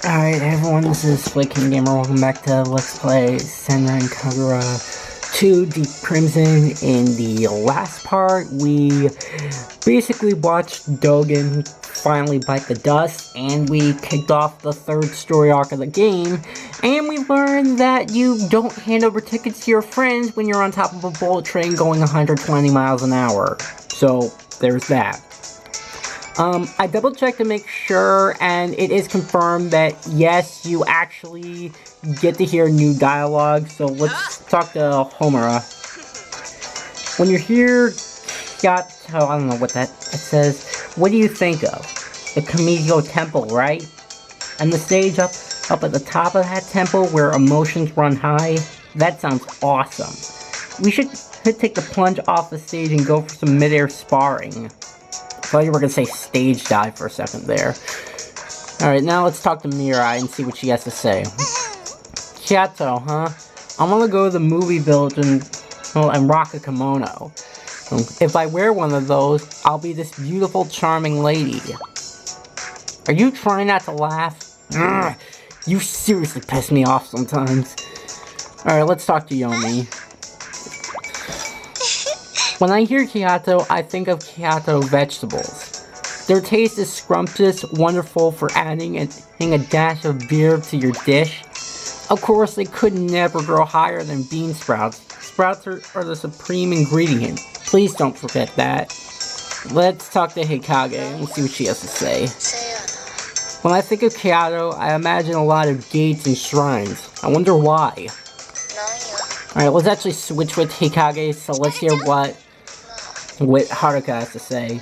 Alright everyone, this is Flaking Gamer. Welcome back to Let's Play Senran Kagura 2 Deep Crimson. In the last part, we basically watched Dogen finally bite the dust, and we kicked off the third story arc of the game, and we learned that you don't hand over tickets to your friends when you're on top of a bullet train going 120 miles an hour. So, there's that. I double checked to make sure, and it is confirmed that yes, you actually get to hear new dialogue. So let's talk to Homura. When you hear Kyoto, I don't know what it says. What do you think of? The Kamigo Temple, right? And the stage up at the top of that temple where emotions run high? That sounds awesome. We should take the plunge off the stage and go for some mid-air sparring. I thought you were going to say stage dive for a second there. Alright, now let's talk to Mirai and see what she has to say. Kyoto, huh? I'm gonna go to the movie village and rock a kimono. If I wear one of those, I'll be this beautiful, charming lady. Are you trying not to laugh? Ugh, you seriously piss me off sometimes. Alright, let's talk to Yomi. When I hear Kyoto, I think of Kyoto vegetables. Their taste is scrumptious, wonderful for adding a dash of beer to your dish. Of course, they could never grow higher than bean sprouts. Sprouts are the supreme ingredient. Please don't forget that. Let's talk to Hikage and see what she has to say. When I think of Kyoto, I imagine a lot of gates and shrines. I wonder why. Alright, let's actually switch with Hikage, so let's hear what Haruka has to say.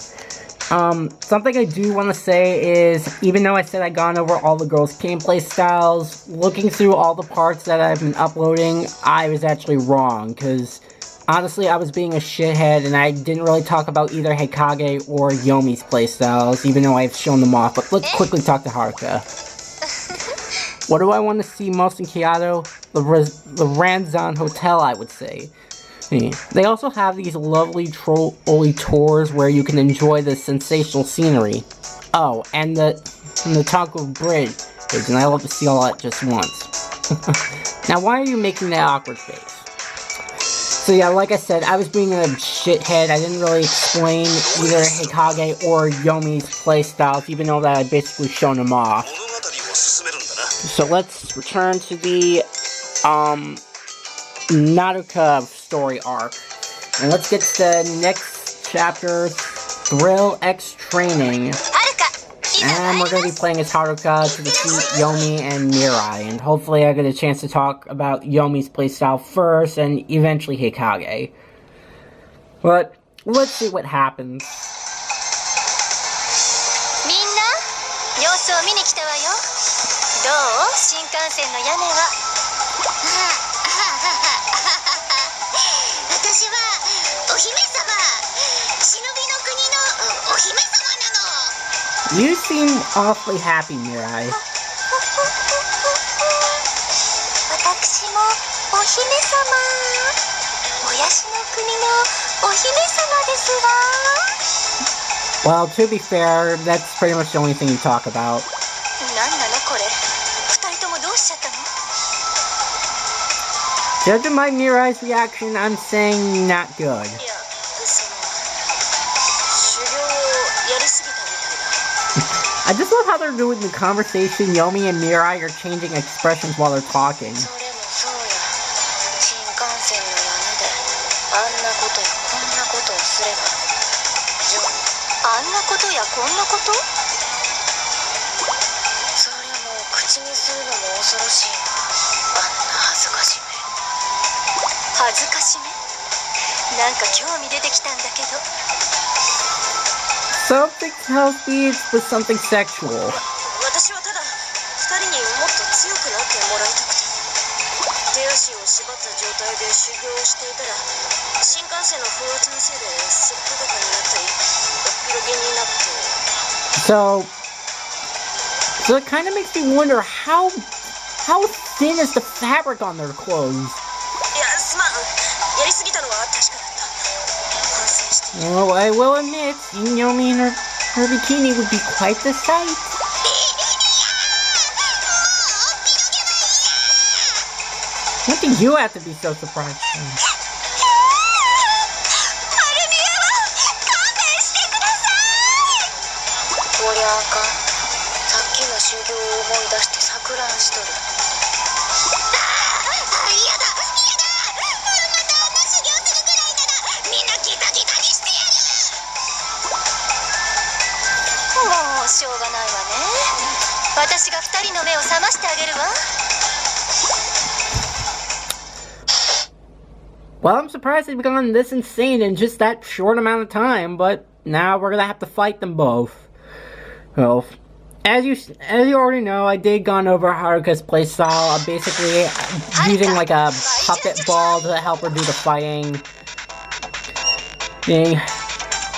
Something I do want to say is, even though I said I'd gone over all the girls' gameplay styles, looking through all the parts that I've been uploading, I was actually wrong, because honestly, I was being a shithead, and I didn't really talk about either Hikage or Yomi's playstyles, even though I've shown them off. But let's quickly talk to Haruka. What do I want to see most in Kyoto? The Ranzan Hotel, I would say. They also have these lovely trolley tours where you can enjoy the sensational scenery. Oh, and the Tonko Bridge, and I love to see all that just once. Now, why are you making that awkward face? So yeah, like I said, I was being a shithead. I didn't really explain either Hikage or Yomi's playstyles, even though that I basically shown them off. So let's return to the Naruka story arc. And let's get to the next chapter, Thrill X Training. And we're going to be playing as Haruka to defeat Yomi and Mirai. And hopefully I get a chance to talk about Yomi's playstyle first and eventually Hikage. But let's see what happens. You seem awfully happy, Mirai. Well, to be fair, that's pretty much the only thing you talk about. Judging by Mirai's reaction, I'm saying not good. I just love how they're doing the conversation. Yomi and Mirai are changing expressions while they're talking. Something tells me it was something sexual. So it kind of makes me wonder how thin is the fabric on their clothes? Oh, I will admit, seeing Yomi in her bikini would be quite the sight. What do you have to be so surprised? Well, I'm surprised they've gone this insane in just that short amount of time, but now we're gonna have to fight them both. Well, as you already know, I did gone over Haruka's playstyle, basically using like a puppet ball to help her do the fighting.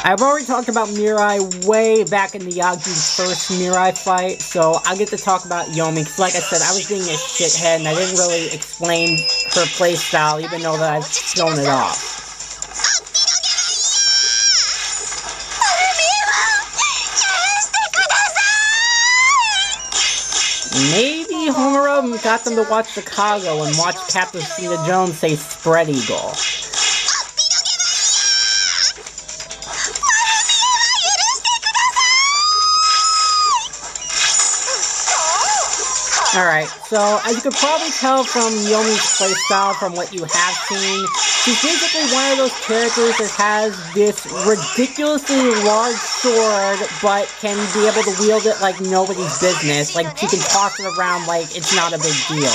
I've already talked about Mirai way back in the Yagi's first Mirai fight, so I'll get to talk about Yomi, because like I said, I was being a shithead and I didn't really explain her playstyle, even though that I've shown it off. Maybe Homura got them to watch Chicago and watch Captain Cena Jones say spread eagle. Alright, so as you could probably tell from Yomi's playstyle from what you have seen, she's basically one of those characters that has this ridiculously large sword, but can be able to wield it like nobody's business. Like, she can toss it around like it's not a big deal.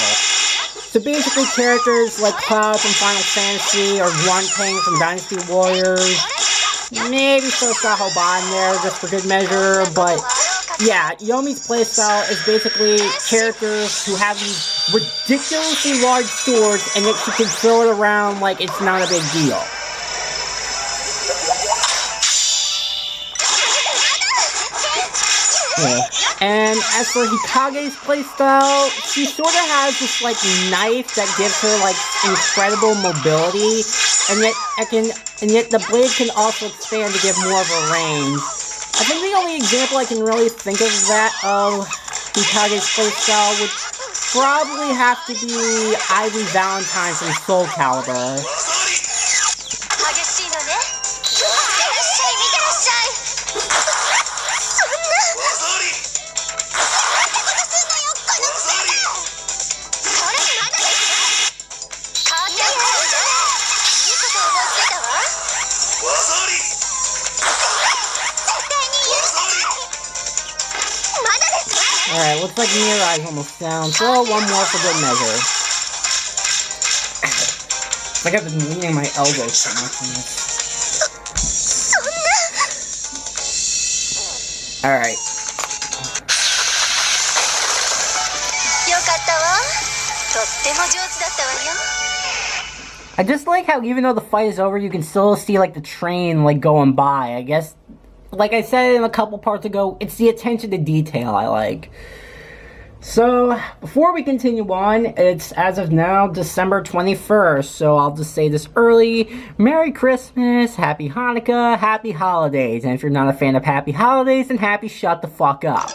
So basically characters like Cloud from Final Fantasy, or Wanping from Dynasty Warriors, maybe throw Sahoba in there just for good measure, but yeah, Yomi's playstyle is basically characters who have these ridiculously large swords and that she can throw it around like it's not a big deal. Yeah. And as for Hikage's playstyle, she sort of has this like knife that gives her like incredible mobility, and yet the blade can also expand to give more of a range. I think the only example I can really think of that of Hikage's playstyle would probably have to be Ivy Valentine from Soul Calibur. Alright, looks like Mirai's almost down. Throw one more for good measure. Like I've been leaning my elbows so much on this. Alright. I just like how even though the fight is over, you can still see like the train like going by. I guess, like I said in a couple parts ago, it's the attention to detail I like. So, before we continue on, it's, as of now, December 21st, so I'll just say this early. Merry Christmas, Happy Hanukkah, Happy Holidays, and if you're not a fan of Happy Holidays, then happy shut the fuck up.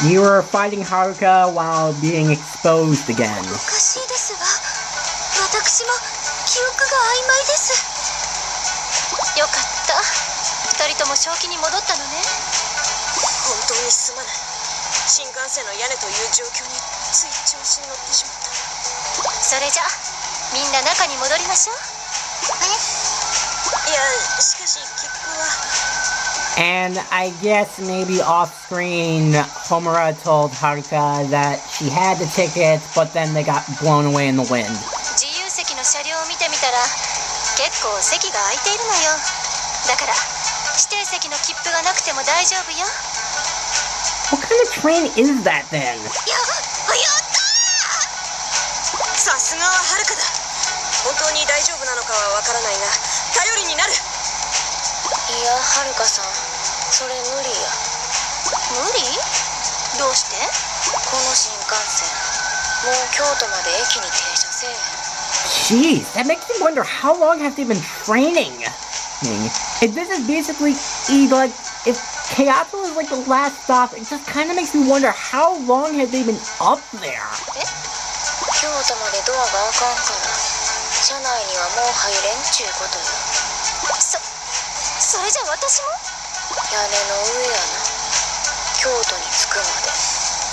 You were fighting Haruka while being exposed again. And I guess maybe off-screen, Homura told Haruka that she had the tickets, but then they got blown away in the wind. What kind of train is that then? Jeez, that makes me wonder how long have they been training? If this is basically, like, if Kyoto is like the last stop, it just kind of makes me wonder how long have they been up there?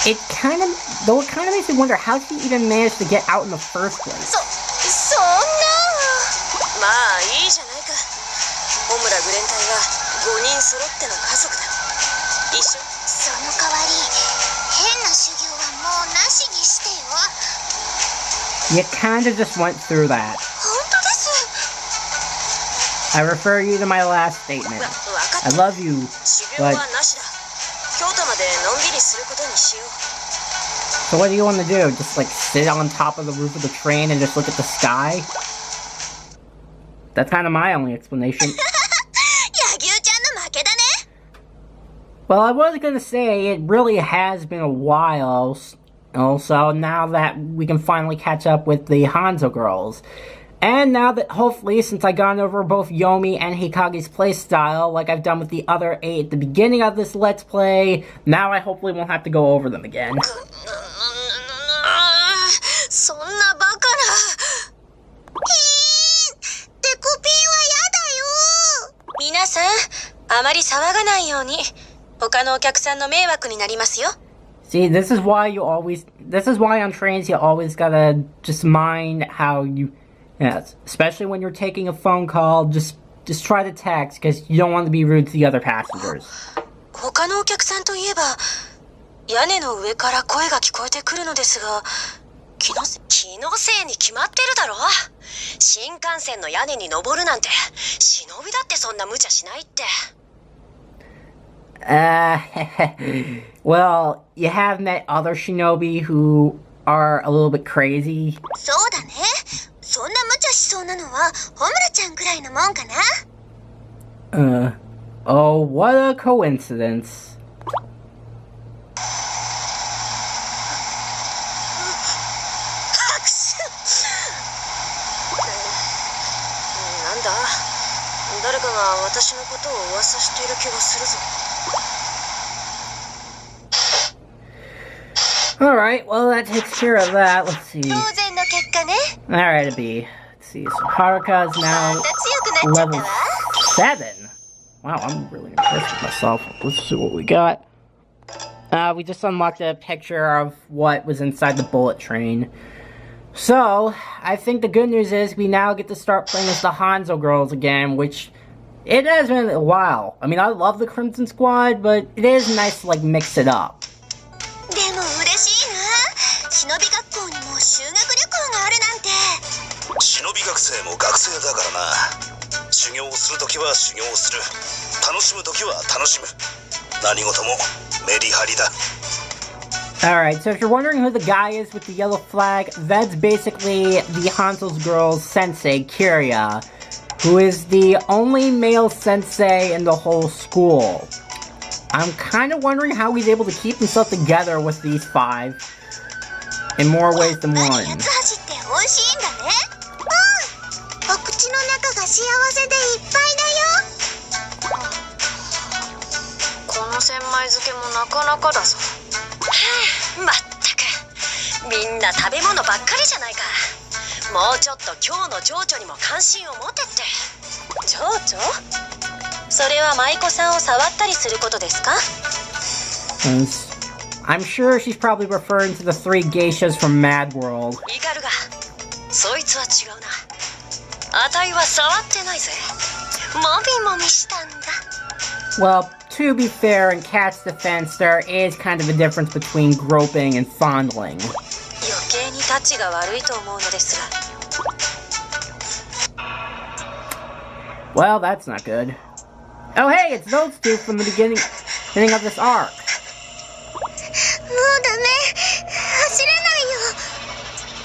It kind of makes me wonder how she even managed to get out in the first place. You kind of just went through that. I refer you to my last statement. I love you, but... So what do you want to do? Just like sit on top of the roof of the train and just look at the sky? That's kind of my only explanation. Well, I was gonna say, it really has been a while, so now that we can finally catch up with the Hanzo girls. And now that, hopefully, since I've gone over both Yomi and Hikage's playstyle, like I've done with the other 8 at the beginning of this Let's Play, now I hopefully won't have to go over them again. See, this is why on trains you always gotta just mind how you, especially when you're taking a phone call, just try to text, because you don't want to be rude to the other passengers. Well, you have met other shinobi who are a little bit crazy. Oh, what a coincidence. Alright, well that takes care of that. Let's see. Alright, Let's see. So Haruka is now level 7. Wow, I'm really impressed with myself. Let's see what we got. We just unlocked a picture of what was inside the bullet train. So, I think the good news is we now get to start playing as the Hanzo girls again, which it has been a while. I mean, I love the Crimson Squad, but it is nice to, like, mix it up. Alright, so if you're wondering who the guy is with the yellow flag, that's basically the Hanzo's girl's sensei, Kirya, who is the only male sensei in the whole school. I'm kind of wondering how he's able to keep himself together with these 5 in more ways than one. I'm sure she's probably referring to the 3 geishas from Mad World. Well, to be fair, in Cat's defense, there is kind of a difference between groping and fondling. Well, that's not good. Oh hey, it's those 2 from the beginning of this arc.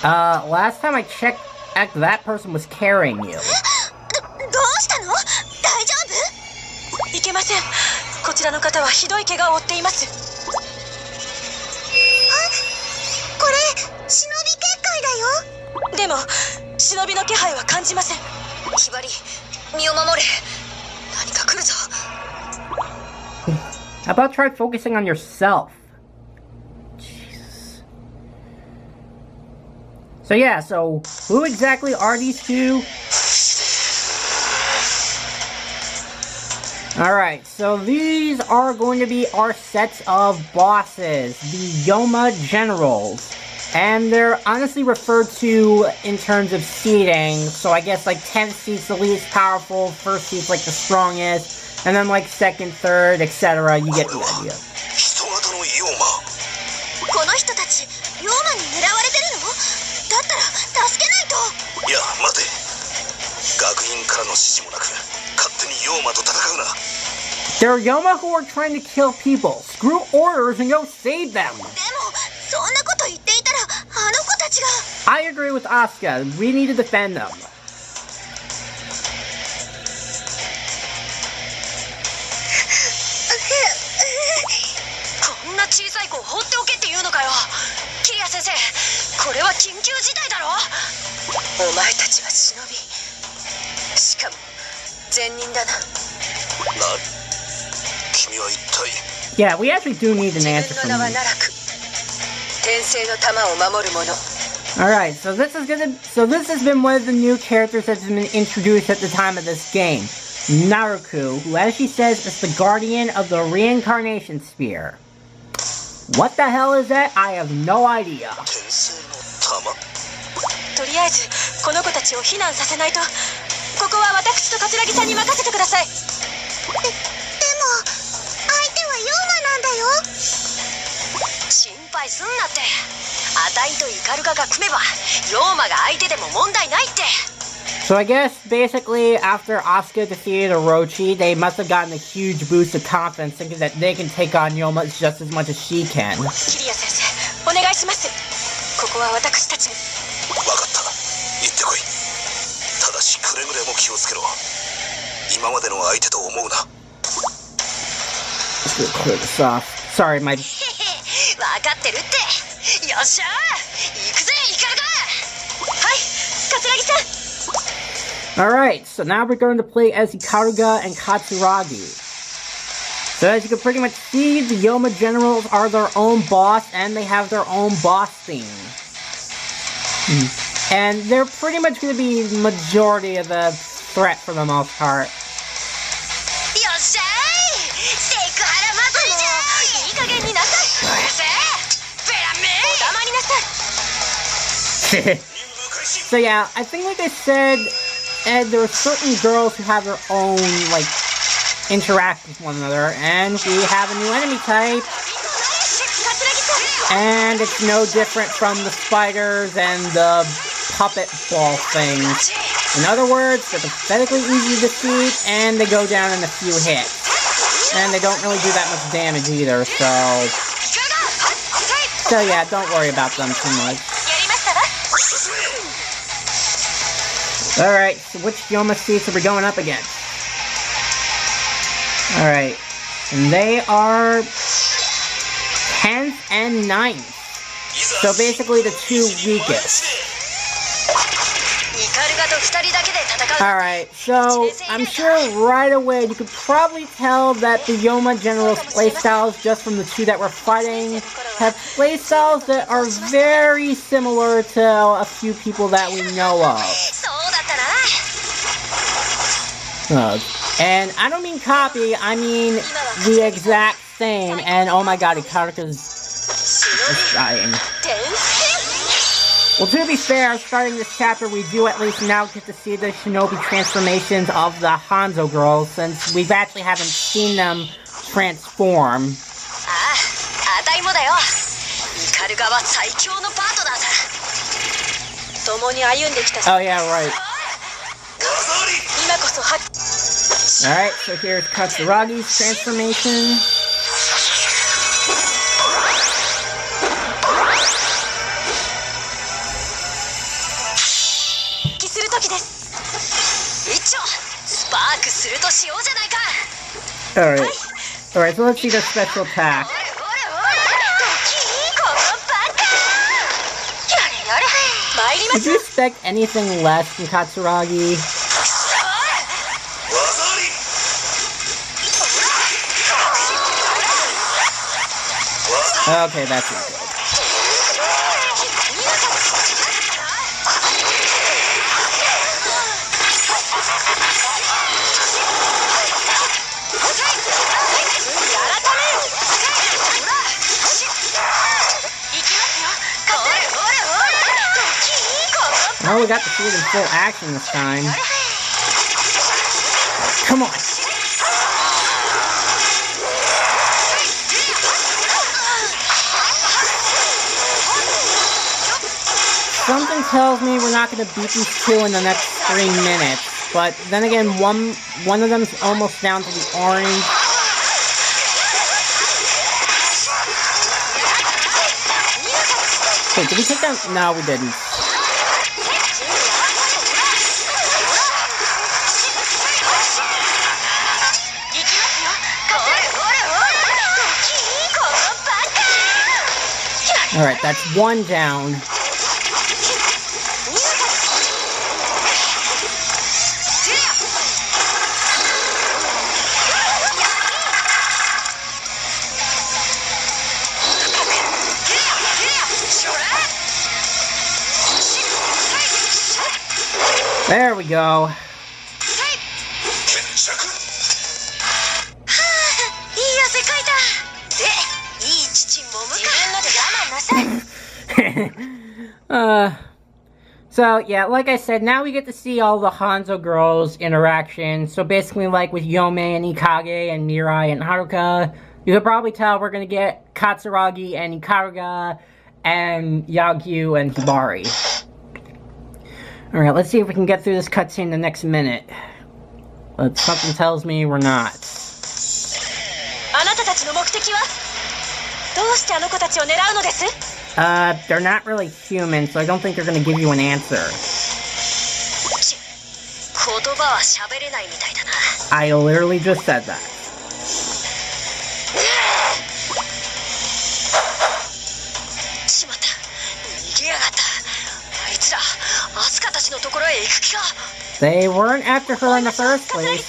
Last time I checked, that person was carrying you. 忍びの気配は感じません。ひばり、身を守れ。何か来るぞ。 How about try focusing on yourself? Jesus. So yeah, so who exactly are these two? Alright, so these are going to be our sets of bosses, the Yoma Generals. And they're honestly referred to in terms of seeding, so I guess like 10th seed's the least powerful, first seed's like the strongest, and then like second, third, etc. You get the idea. この人たち、ヨーマに狙われてるの？だったら助けないと。いや、待て。学院からの指示もなく、勝手にヨーマと戦うな。There are Yoma who are trying to kill people. Screw orders and go save them. でも、そんなこと言っていたら、あの子たちが。I agree with Asuka. We need to defend them. こんな小さい子を放っておけって言うのかよ。キリア先生、これは緊急事態だろ。お前たちは忍び。しかも善人だな。君は一体。Yeah, we actually do need an answer from you. Alright, so this has been one of the new characters that's been introduced at the time of this game. Naruku, who as she says is the guardian of the reincarnation sphere. What the hell is that? I have no idea. とりあえずこの子たちを避難させないと。ここは私と桂木さんに任せてください。でも相手はヨーマなんだよ。心配すんなって。アタイとイカルガが組めばヨーマが相手でも問題ないって。 So I guess basically after Asuka defeated Orochi, they must have gotten a huge boost of confidence thinking that they can take on Yoma just as much as she can. キリア先生、お願いします。ここは私たち。分かった。行ってこい。ただしくれぐれも気をつけろ。今までの相手と思うな。 Let's clear this off. Sorry, my. 分かってるって。よっしゃー。行くぜ、イカルガ。はい、桂木さん。 Alright, so now we're going to play as Ikaruga and Katsuragi. So as you can pretty much see, the Yoma Generals are their own boss, and they have their own boss theme. And they're pretty much going to be the majority of the threat for the most part. So yeah, I think like I said, there are certain girls who have their own, like, interact with one another, and we have a new enemy type, and it's no different from the spiders and the puppet ball things. In other words, they're pathetically easy to defeat, and they go down in a few hits. And they don't really do that much damage either, so yeah, don't worry about them too much. Alright, so which Yoma seats are we going up against? Alright, and they are 10th and 9th. So basically the two weakest. Alright, so I'm sure right away you could probably tell that the Yoma General's playstyles, just from the two that we're fighting, have playstyles that are very similar to a few people that we know of. And I don't mean copy, I mean the exact same, and oh my god, Ikaruga's dying. Well, to be fair, starting this chapter, we do at least now get to see the shinobi transformations of the Hanzo girls, since we actually haven't seen them transform. Oh yeah, right. Alright, so here's Katsuragi's transformation. Alright, so let's see their special attack. Did you expect anything less from Katsuragi? Okay, that's not good. Oh, we got to see it in full action this time. Come on. Something tells me we're not going to beat these two in the next 3 minutes. But then again, one of them's almost down to the orange. Wait, did we take down? No, we didn't. Alright, that's one down. There we go. So, yeah, like I said, now we get to see all the Hanzo girls' interaction. So basically, like with Yome and Ikage and Mirai and Haruka, you could probably tell we're gonna get Katsuragi and Ikaruga and Yagyu and Hibari. Alright, let's see if we can get through this cutscene the next minute. But something tells me we're not. They're not really human, so I don't think they're gonna give you an answer. I literally just said that. They weren't after her in the first place.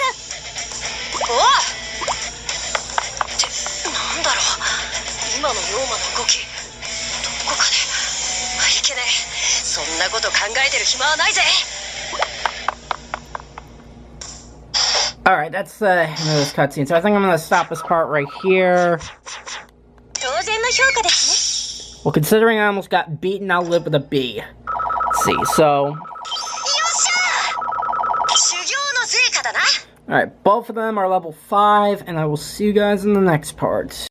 Alright, that's the end of this cutscene. So I think I'm gonna stop this part right here. Well, considering I almost got beaten, I'll live with a B. Let's see, so... Alright, both of them are level 5, and I will see you guys in the next part.